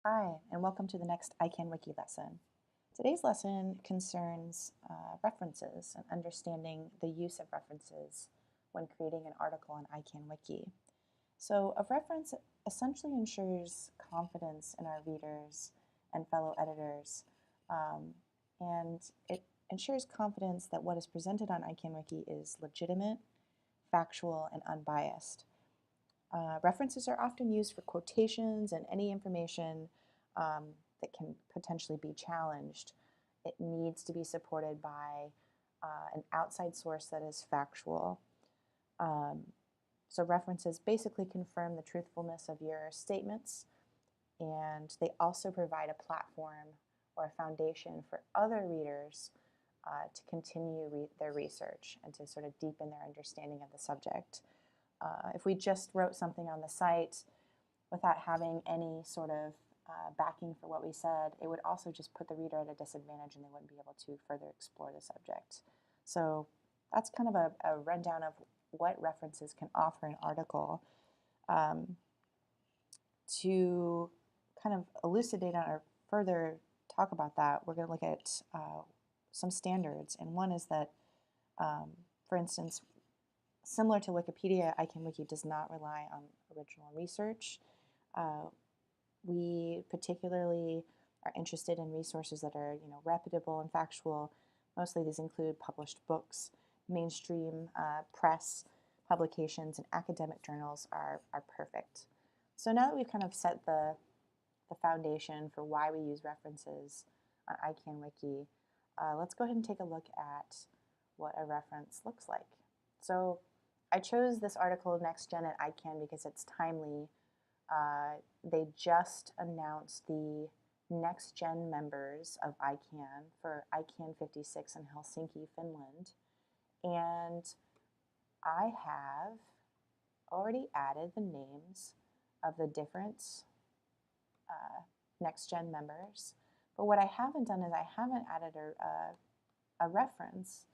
Hi, and welcome to the next iCanWiki lesson. Today's lesson concerns references and understanding the use of references when creating an article on iCanWiki. So a reference essentially ensures confidence in our readers and fellow editors, and it ensures confidence that what is presented on iCanWiki is legitimate, factual, and unbiased. References are often used for quotations and any information that can potentially be challenged. It needs to be supported by an outside source that is factual. So references basically confirm the truthfulness of your statements, and they also provide a platform or a foundation for other readers to continue their research and to sort of deepen their understanding of the subject. If we just wrote something on the site without having any sort of backing for what we said, it would also just put the reader at a disadvantage and they wouldn't be able to further explore the subject. So that's kind of a rundown of what references can offer an article. To kind of elucidate on or further talk about that, we're going to look at some standards. And one is that, for instance, similar to Wikipedia, iCanWiki does not rely on original research. We particularly are interested in resources that are, reputable and factual. Mostly these include published books, mainstream press publications, and academic journals are perfect. So now that we've kind of set the foundation for why we use references on iCanWiki, let's go ahead and take a look at what a reference looks like. So I chose this article, NextGen at iCan, because it's timely. They just announced the NextGen members of iCan for iCan 56 in Helsinki, Finland. And I have already added the names of the different NextGen members. But what I haven't done is I haven't added a reference.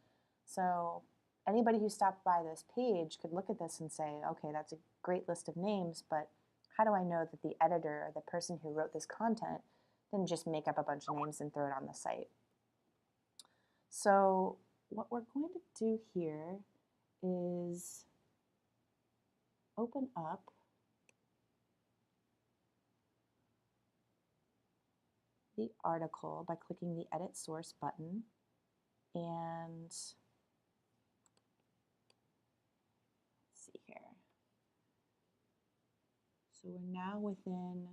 So anybody who stopped by this page could look at this and say, okay, that's a great list of names, but how do I know that the editor or the person who wrote this content didn't just make up a bunch of names and throw it on the site? So what we're going to do here is open up the article by clicking the Edit Source button, and let's see here. So we're now within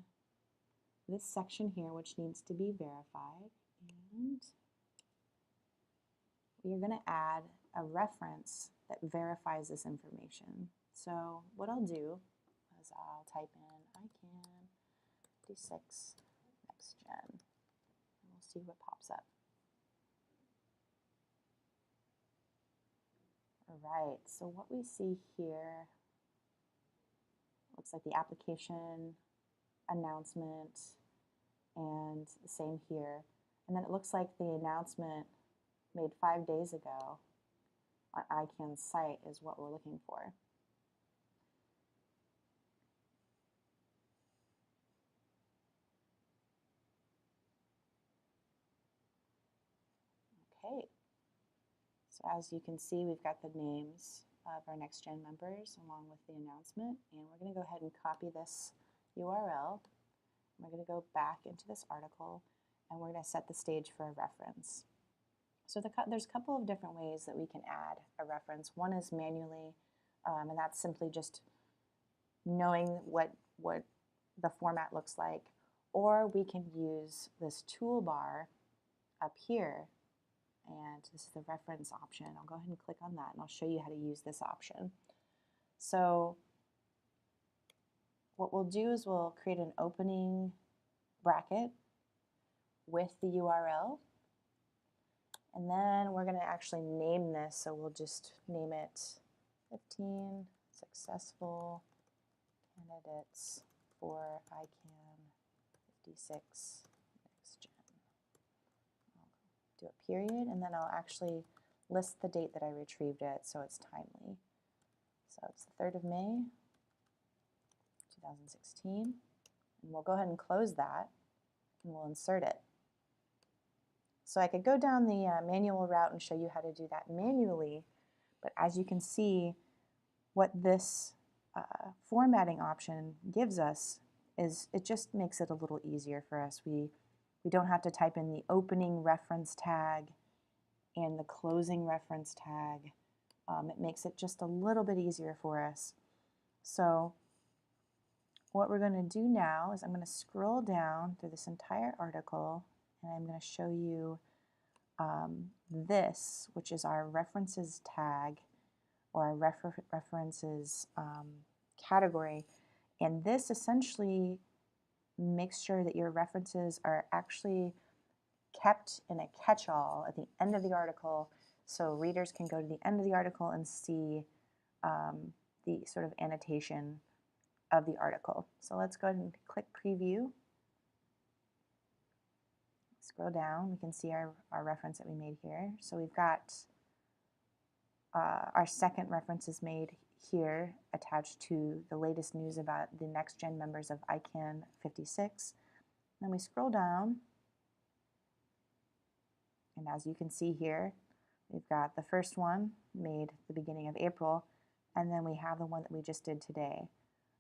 this section here, which needs to be verified, and we're going to add a reference that verifies this information. So what I'll do is I'll type in iCan 56 NextGen, and we'll see what pops up. All right, so what we see here looks like the application announcement, and the same here. And then it looks like the announcement made 5 days ago on iCan's site is what we're looking for. Okay, so as you can see, we've got the names of our NextGen members along with the announcement, and we're going to go ahead and copy this URL. We're going to go back into this article, and we're going to set the stage for a reference. So there's a couple of different ways that we can add a reference. One is manually, and that's simply just knowing what the format looks like, or we can use this toolbar up here, and this is the reference option. I'll go ahead and click on that, and I'll show you how to use this option. So what we'll do is we'll create an opening bracket with the URL, and then we're going to actually name this, so we'll just name it 15 successful candidates for iCan 56 NextGen. I'll do a period, and then I'll actually list the date that I retrieved it so it's timely. So it's the 3rd of May, 2016, and we'll go ahead and close that. and we'll insert it. So I could go down the manual route and show you how to do that manually, but as you can see, what this formatting option gives us is it just makes it a little easier for us. We don't have to type in the opening reference tag and the closing reference tag. It makes it just a little bit easier for us. So what we're going to do now is I'm going to scroll down through this entire article, and I'm going to show you this, which is our references tag, or our references category. And this essentially makes sure that your references are actually kept in a catch-all at the end of the article, so readers can go to the end of the article and see the sort of annotation of the article. So let's go ahead and click preview. Scroll down, we can see our reference that we made here. So we've got our second reference is made here, attached to the latest news about the next gen members of ICANN 56. Then we scroll down, and as you can see here, we've got the first one made at the beginning of April, and then we have the one that we just did today.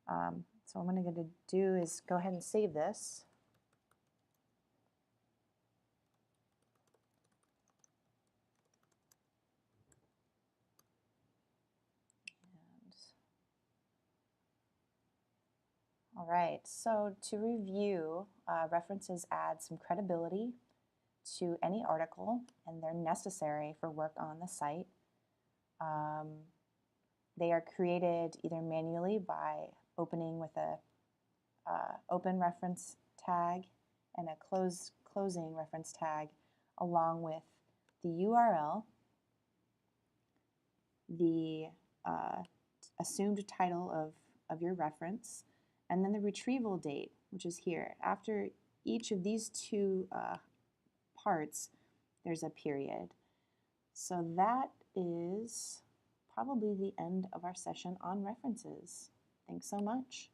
So what I'm going to do is go ahead and save this. All right, so to review, references add some credibility to any article, and they're necessary for work on the site. They are created either manually by opening with a open reference tag and a closing reference tag, along with the URL, the assumed title of your reference, and then the retrieval date, which is here. After each of these two parts, there's a period. So that is probably the end of our session on references. Thanks so much.